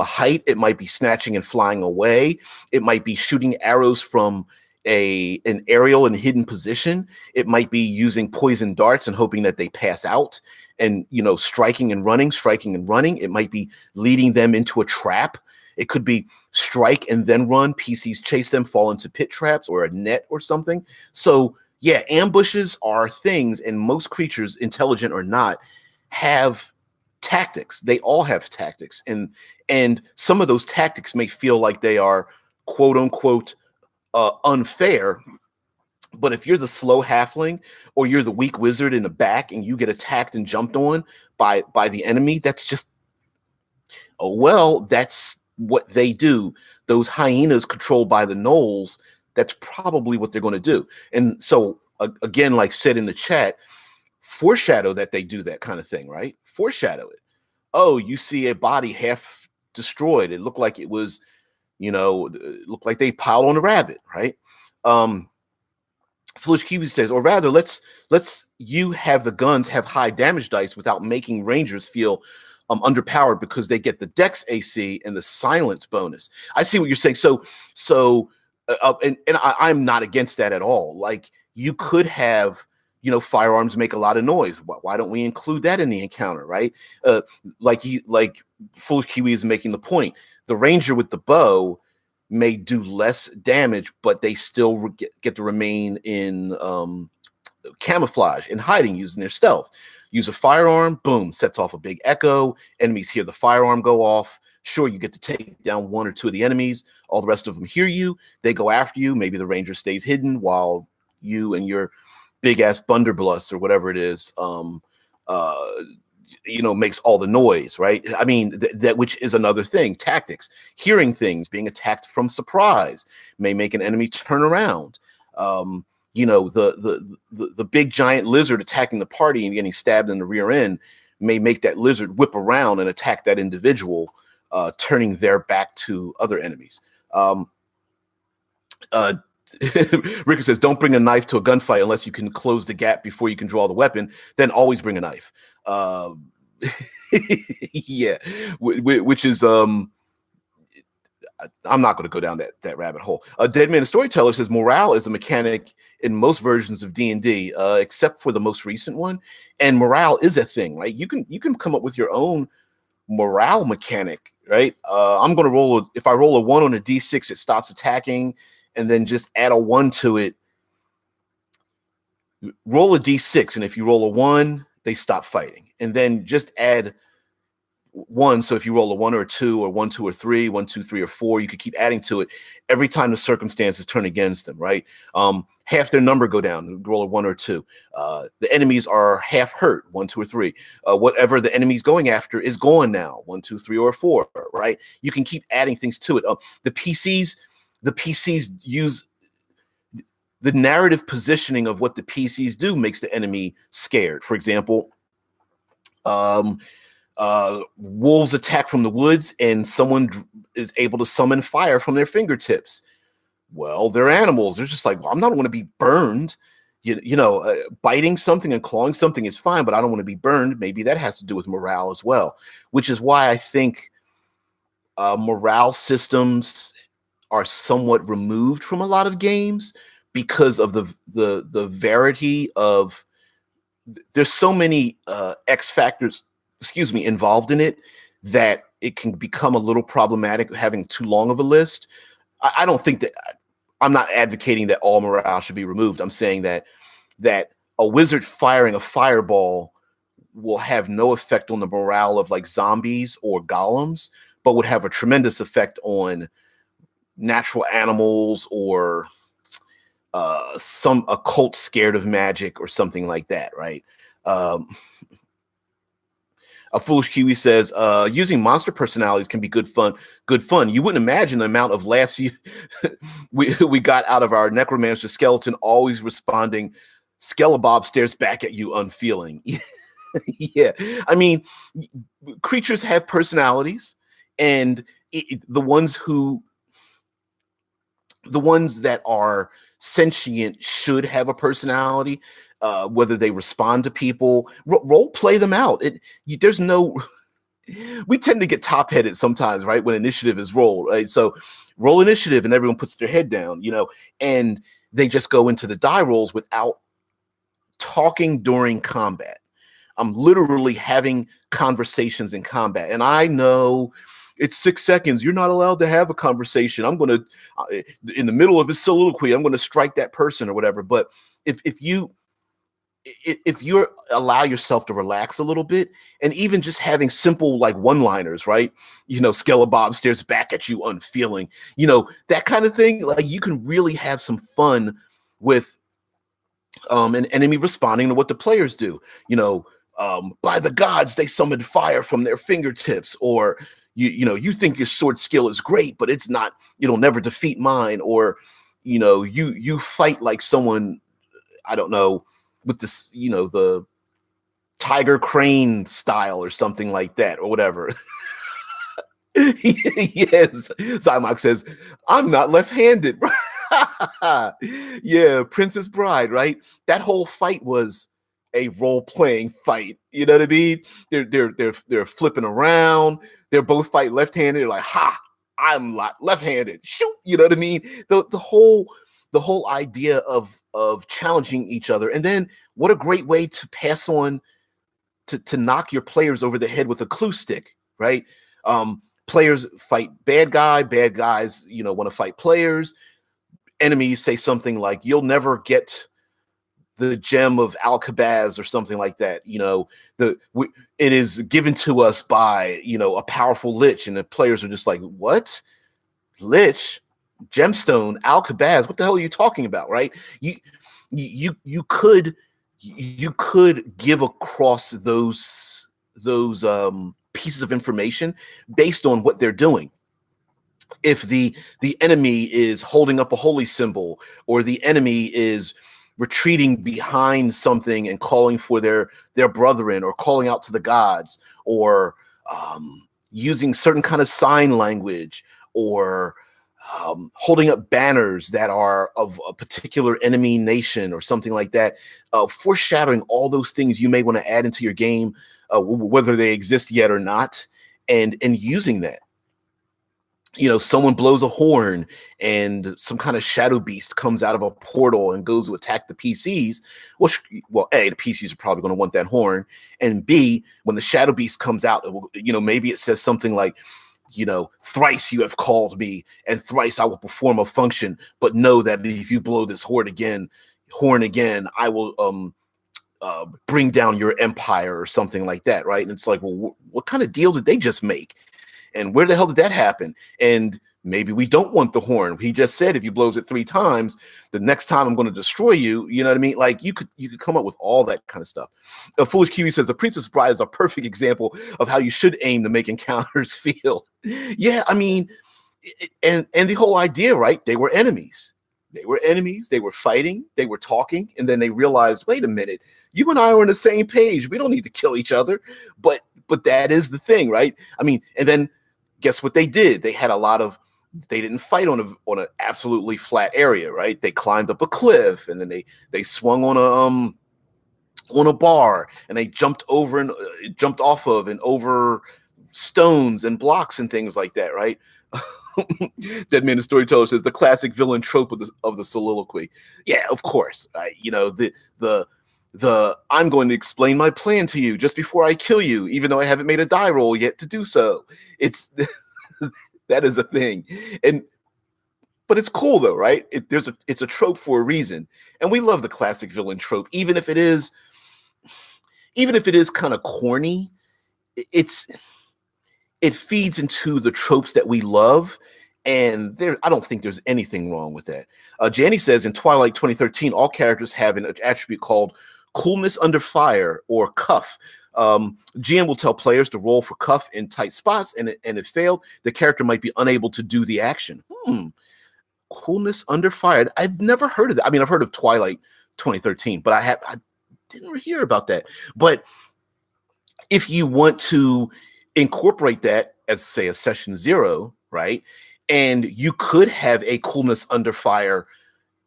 height, it might be snatching and flying away, it might be shooting arrows from an aerial and hidden position, it might be using poison darts and hoping that they pass out, and striking and running, it might be leading them into a trap. It could be strike and then run, PCs chase them, fall into pit traps or a net or something. So yeah, ambushes are things, and most creatures, intelligent or not, have tactics. They all have tactics, and some of those tactics may feel like they are quote unquote unfair. But if you're the slow halfling or you're the weak wizard in the back and you get attacked and jumped on by the enemy, that's just, oh well, that's what they do. Those hyenas controlled by the gnolls, that's probably what they're going to do. And so again, like said in the chat, foreshadow that they do that kind of thing, right? Foreshadow it. Oh, you see a body half destroyed. It looked like it was, it looked like they piled on a rabbit, right? Foolish Kiwi says, or rather, let's you have the guns have high damage dice without making rangers feel underpowered because they get the Dex AC and the silence bonus. I see what you're saying. I'm not against that at all. Like, you could have, firearms make a lot of noise. Why don't we include that in the encounter, right? Like Foolish Kiwi is making the point. The ranger with the bow may do less damage, but they still get to remain in camouflage and hiding using their stealth. Use a firearm, boom, sets off a big echo. Enemies hear the firearm go off. Sure, you get to take down 1 or 2 of the enemies. All the rest of them hear you. They go after you. Maybe the ranger stays hidden while you and your big-ass blunderbuss or whatever it is, makes all the noise, right? I mean, that which is another thing. Tactics. Hearing things, being attacked from surprise may make an enemy turn around. The big giant lizard attacking the party and getting stabbed in the rear end may make that lizard whip around and attack that individual, turning their back to other enemies. Ricker says, don't bring a knife to a gunfight unless you can close the gap before you can draw the weapon. Then always bring a knife. Yeah, which is I'm not going to go down that rabbit hole. Dead Man Storyteller says morale is a mechanic in most versions of D&D, except for the most recent one. And morale is a thing, right? You can come up with your own morale mechanic, right? I'm going to if I roll a 1 on a D6, it stops attacking, and then just add a 1 to it. Roll a D6, and if you roll a 1, they stop fighting. And then just add one. So if you roll a 1 or a 2 or 1, 2 or 3, 1, 2, 3 or 4, you could keep adding to it every time the circumstances turn against them, right? Half their number go down, roll a 1 or 2. The enemies are half hurt, 1, 2 or 3. Whatever the enemy's going after is gone now, 1, 2, 3 or 4, right? You can keep adding things to it. The PCs use the narrative positioning of what the PCs do makes the enemy scared. For example, wolves attack from the woods and someone is able to summon fire from their fingertips. Well, they're animals. They're just like, well, I'm not going to be burned. Biting something and clawing something is fine, but I don't want to be burned. Maybe that has to do with morale as well, which is why I think morale systems are somewhat removed from a lot of games because of the variety of. There's so many X factors, involved in it that it can become a little problematic having too long of a list. I don't think that. I'm not advocating that all morale should be removed. I'm saying that a wizard firing a fireball will have no effect on the morale of like zombies or golems, but would have a tremendous effect on natural animals or some occult scared of magic or something like that, right? A Foolish Kiwi says, using monster personalities can be good fun. You wouldn't imagine the amount of laughs we got out of our necromancer skeleton always responding, Skelebabb stares back at you unfeeling. Yeah. I mean, creatures have personalities, and the ones that are sentient should have a personality. Whether they respond to people, role play them out. There's no. We tend to get top headed sometimes, right? When initiative is rolled, right? So roll initiative, and everyone puts their head down, and they just go into the die rolls without talking during combat. I'm literally having conversations in combat, and I know it's 6 seconds. You're not allowed to have a conversation. I'm going to, in the middle of his soliloquy, I'm going to strike that person or whatever. But if you allow yourself to relax a little bit, and even just having simple like one-liners, right? Skelebabb stares back at you unfeeling, that kind of thing. Like, you can really have some fun with an enemy responding to what the players do. By the gods, they summoned fire from their fingertips, or you think your sword skill is great, but it's not. It'll never defeat mine. Or you fight like someone, I don't know, with this, the tiger crane style or something like that, or whatever. Yes, Zymox says, I'm not left-handed. Yeah, Princess Bride, right? That whole fight was a role-playing fight. You know what I mean? They're flipping around. They're both fight left-handed. They're like, ha, I'm left-handed. Shoot, you know what I mean? The whole idea of challenging each other. And then what a great way to pass on to knock your players over the head with a clue stick, right? Players fight bad guys, want to fight players. Enemies say something like, you'll never get the gem of Alcabaz or something like that. It is given to us by, a powerful Lich. And the players are just like, what? Lich? Gemstone, Alcabaz, what the hell are you talking about, right? You could give across those pieces of information based on what they're doing. If the enemy is holding up a holy symbol, or the enemy is retreating behind something and calling for their brethren, or calling out to the gods, or using certain kind of sign language, or holding up banners that are of a particular enemy nation or something like that, foreshadowing all those things you may want to add into your game, whether they exist yet or not, and using that. Someone blows a horn and some kind of shadow beast comes out of a portal and goes to attack the PCs. Well, A, the PCs are probably going to want that horn. And B, when the shadow beast comes out, maybe it says something like, thrice you have called me, and thrice I will perform a function. But know that if you blow this horn again, I will bring down your empire or something like that, right? And it's like, well, what kind of deal did they just make? And where the hell did that happen? And maybe we don't want the horn. He just said if he blows it 3 times, the next time I'm going to destroy you. You know what I mean? Like you could come up with all that kind of stuff. Foolish Kiwi says the Princess Bride is a perfect example of how you should aim to make encounters feel. Yeah, I mean, and the whole idea, right? They were enemies. They were enemies. They were fighting. They were talking, and then they realized, wait a minute, you and I are on the same page. We don't need to kill each other. But that is the thing, right? I mean, and then guess what they did? They had a lot of. They didn't fight on an absolutely flat area, right? They climbed up a cliff, and then they swung on a bar, and they jumped over and jumped off of and over stones and blocks and things like that, right? Dead Man the Storyteller says the classic villain trope of the soliloquy. Yeah, of course. Right? You know, the I'm going to explain my plan to you just before I kill you, even though I haven't made a die roll yet to do so. It's that is a thing. But it's cool though, right? It's a trope for a reason. And we love the classic villain trope, even if it is kind of corny. It feeds into the tropes that we love, and I don't think there's anything wrong with that. Janny says in Twilight 2013, all characters have an attribute called coolness under fire or cuff. GM will tell players to roll for cuff in tight spots, and if failed, the character might be unable to do the action. Coolness under fire. I've never heard of that. I mean, I've heard of Twilight 2013, but I didn't hear about that. But if you want to incorporate that as, say, a session 0, right? And you could have a coolness under fire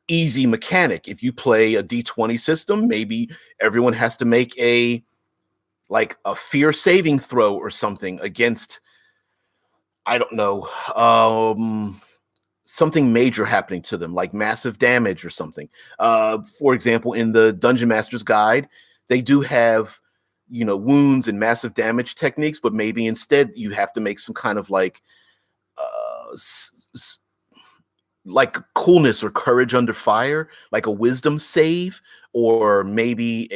easy mechanic. If you play a D20 system, maybe everyone has to make a fear saving throw or something against, I don't know, something major happening to them, like massive damage or something. For example, in the Dungeon Master's Guide, they do have wounds and massive damage techniques, but maybe instead you have to make some kind of like coolness or courage under fire, like a wisdom save, or maybe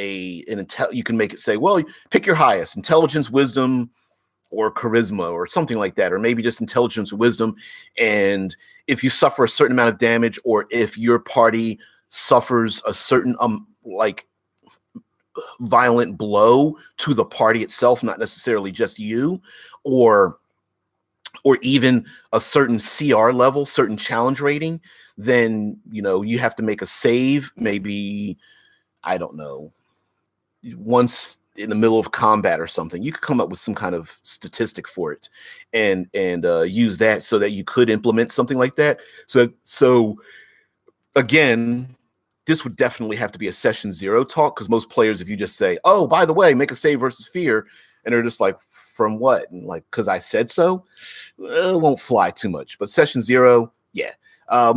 you can make it say, well, pick your highest, intelligence, wisdom, or charisma, or something like that, or maybe just intelligence or wisdom. And if you suffer a certain amount of damage, or if your party suffers a certain violent blow to the party itself, not necessarily just you, or even a certain CR level, certain challenge rating, then you have to make a save, maybe, I don't know, once in the middle of combat or something. You could come up with some kind of statistic for it and use that so that you could implement something like that. So again, this would definitely have to be a session 0 talk, because most players, if you just say, oh, by the way, make a save versus fear, and they're just like, from what? And like, because I said so, it won't fly too much. But session 0, yeah. A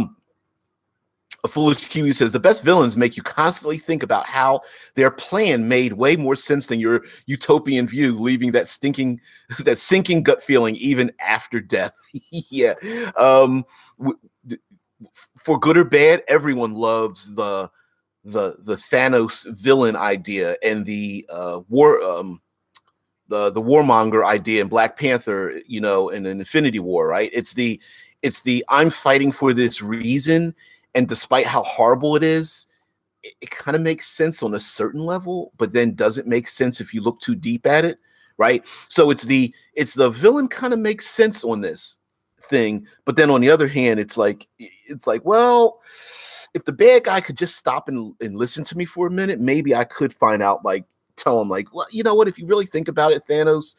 Foolish Kiwi says the best villains make you constantly think about how their plan made way more sense than your utopian view, leaving that sinking gut feeling even after death. Yeah. For good or bad, everyone loves the Thanos villain idea and the warmonger idea in Black Panther, in an Infinity War, right? It's the I'm fighting for this reason, and despite how horrible it is, it kind of makes sense on a certain level, but then doesn't make sense if you look too deep at it, right? So it's the villain kind of makes sense on this thing, but then on the other hand, it's like, well, if the bad guy could just stop and listen to me for a minute, maybe I could find out, tell him, well, you know what, if you really think about it, Thanos,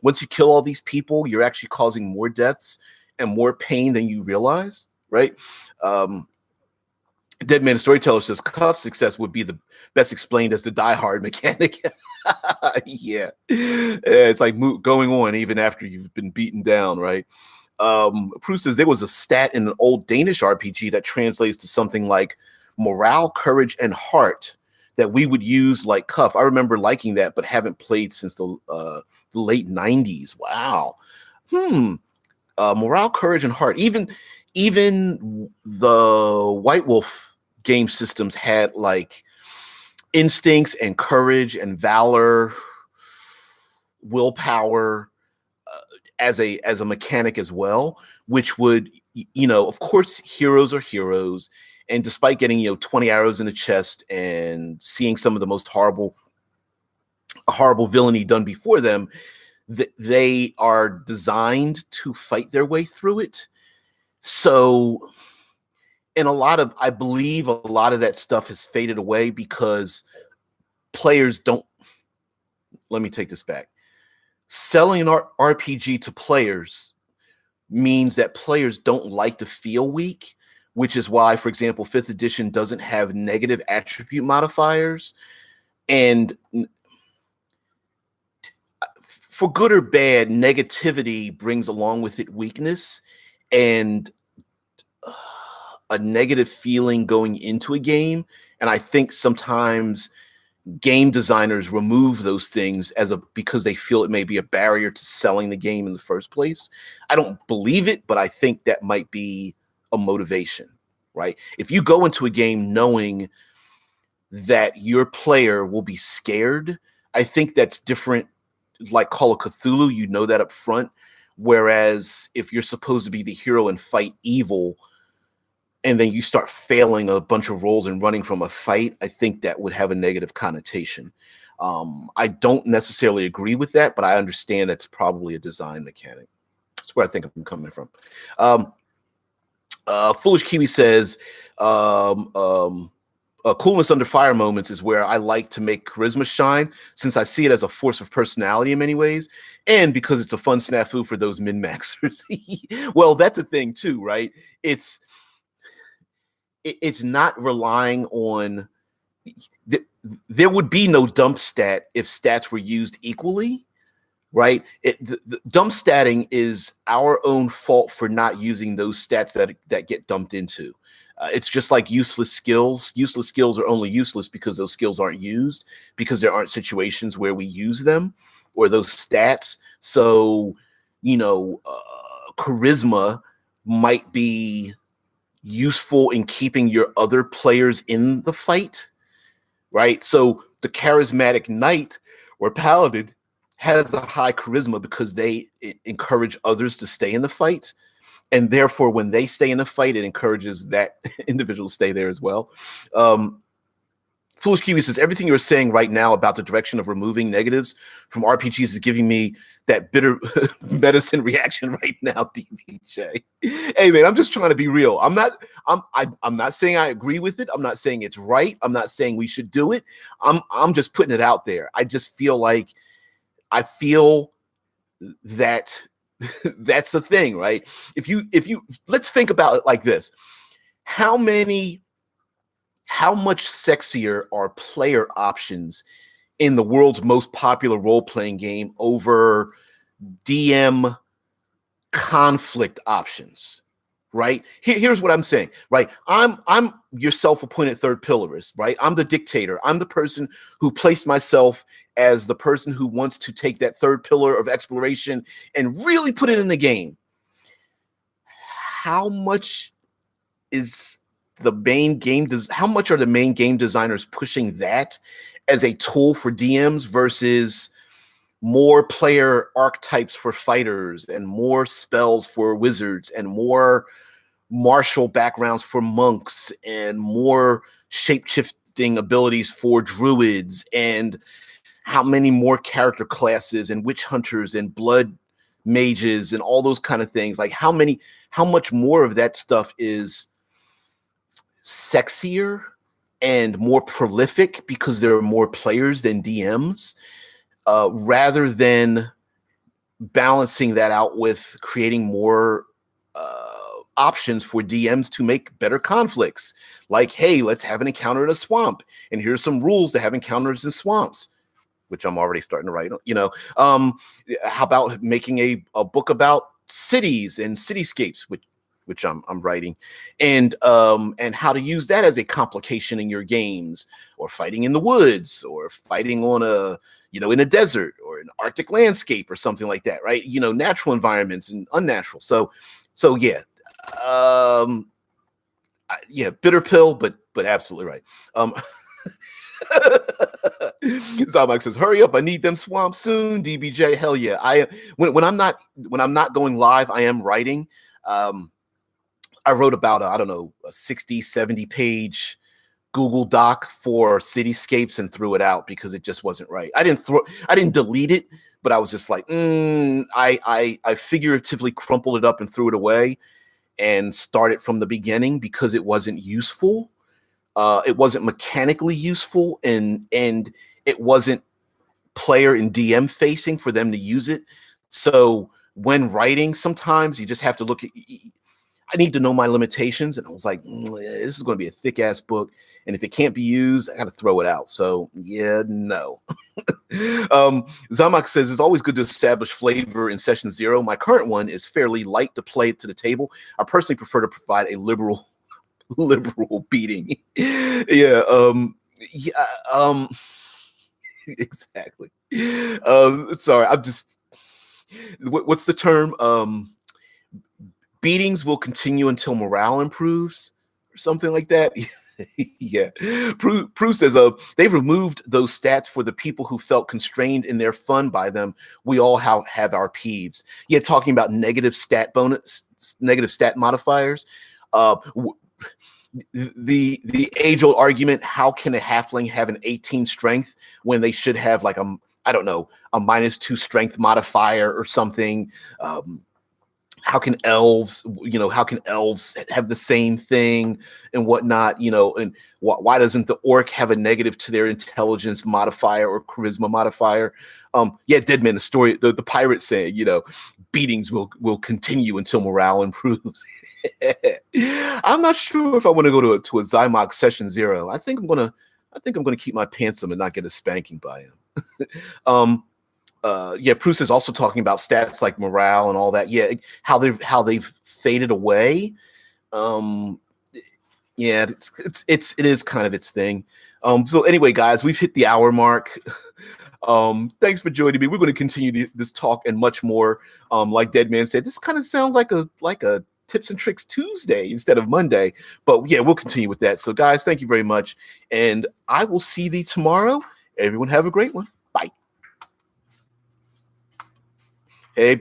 once you kill all these people, you're actually causing more deaths and more pain than you realize, right? Dead Man Storyteller says cuff success would be the best explained as the die hard mechanic. Yeah. It's like going on even after you've been beaten down, right? Prue says there was a stat in an old Danish RPG that translates to something like morale, courage, and heart that we would use like cuff. I remember liking that, but haven't played since the late 90s. Wow. Morale, courage, and heart. Even the White Wolf game systems had instincts and courage and valor, willpower, as a mechanic as well, which would, of course, heroes are heroes, and despite getting 20 arrows in the chest and seeing some of the most horrible villainy done before them, they are designed to fight their way through it. So, I believe a lot of that stuff has faded away because players don't. Let me take this back. Selling an RPG to players means that players don't like to feel weak, which is why, for example, 5th edition doesn't have negative attribute modifiers. And for good or bad, negativity brings along with it weakness and a negative feeling going into a game. And I think sometimes game designers remove those things because they feel it may be a barrier to selling the game in the first place. I don't believe it, but I think that might be a motivation, right? If you go into a game knowing that your player will be scared, I think that's different. Like Call of Cthulhu, you know that up front. Whereas if you're supposed to be the hero and fight evil, and then you start failing a bunch of rolls and running from a fight, I think that would have a negative connotation. I don't necessarily agree with that, but I understand that's probably a design mechanic. That's where I think I'm coming from. Foolish Kiwi says, coolness under fire moments is where I like to make charisma shine, since I see it as a force of personality in many ways, and because it's a fun snafu for those min-maxers. Well, that's a thing too, right? It's not relying on there would be no dump stat if stats were used equally, right? The dump statting is our own fault for not using those stats that get dumped into. It's just like useless skills. Useless skills are only useless because those skills aren't used, because there aren't situations where we use them or those stats. So, charisma might be useful in keeping your other players in the fight, right? So the charismatic knight or paladin has a high charisma because they encourage others to stay in the fight, and therefore when they stay in the fight, it encourages that individual to stay there as well. Foolish Kiwi says, everything you're saying right now about the direction of removing negatives from RPGs is giving me that bitter medicine reaction right now, DBJ. Hey man, I'm just trying to be real. I'm not saying I agree with it. I'm not saying it's right. I'm not saying we should do it. I'm just putting it out there. I just feel like that that's the thing, right? If you let's think about it like this. How much sexier are player options in the world's most popular role-playing game over DM conflict options, right? Here's what I'm saying, right? I'm your self-appointed third pillarist, right? I'm the dictator. I'm the person who placed myself as the person who wants to take that third pillar of exploration and really put it in the game. How much is how much are the main game designers pushing that as a tool for DMs versus more player archetypes for fighters and more spells for wizards and more martial backgrounds for monks and more shape-shifting abilities for druids, and how many more character classes and witch hunters and blood mages and all those kind of things? Like how much more of that stuff is sexier and more prolific because there are more players than DMs, rather than balancing that out with creating more options for DMs to make better conflicts. Like, hey, let's have an encounter in a swamp, and here's some rules to have encounters in swamps, which I'm already starting to write. How about making a book about cities and cityscapes, which I'm writing, and how to use that as a complication in your games, or fighting in the woods, or fighting on in a desert or an Arctic landscape or something like that, right? Natural environments and unnatural. So yeah, bitter pill, but absolutely right. Zamak says, "Hurry up! I need them swamps soon." DBJ, hell yeah! When I'm not going live, I am writing. I wrote about I don't know, a 60, 70 page Google Doc for cityscapes and threw it out because it just wasn't right. I didn't delete it, but I was just like, I figuratively crumpled it up and threw it away and started from the beginning because it wasn't useful. It wasn't mechanically useful, and it wasn't player and DM facing for them to use it. So when writing, sometimes you just have to look at. I need to know my limitations, and I was like, this is going to be a thick ass book, and if it can't be used, I got to throw it out. So yeah, no. Zamak says it's always good to establish flavor in session 0. My current one is fairly light to play to the table. I personally prefer to provide a liberal beating. Yeah, exactly. Sorry, I'm just. What's the term? Beatings will continue until morale improves, or something like that. Yeah. Prue says, they've removed those stats for the people who felt constrained in their fun by them. We all have our peeves. Yeah, talking about negative stat modifiers. The age-old argument, how can a halfling have an 18 strength when they should have like I don't know, a -2 strength modifier or something? How can elves have the same thing and whatnot, and why doesn't the orc have a negative to their intelligence modifier or charisma modifier? Yeah, Deadman, the story, the pirate saying, beatings will continue until morale improves. I'm not sure if I want to go to a Zymox session 0. I think I'm gonna keep my pants on and not get a spanking by him. Yeah, Bruce is also talking about stats like morale and all that. Yeah, how they've faded away. Yeah, it is kind of its thing. So anyway, guys, we've hit the hour mark. Thanks for joining me. We're going to continue this talk and much more. Like Deadman said, this kind of sounds like a Tips and Tricks Tuesday instead of Monday. But yeah, we'll continue with that. So guys, thank you very much, and I will see thee tomorrow. Everyone have a great one.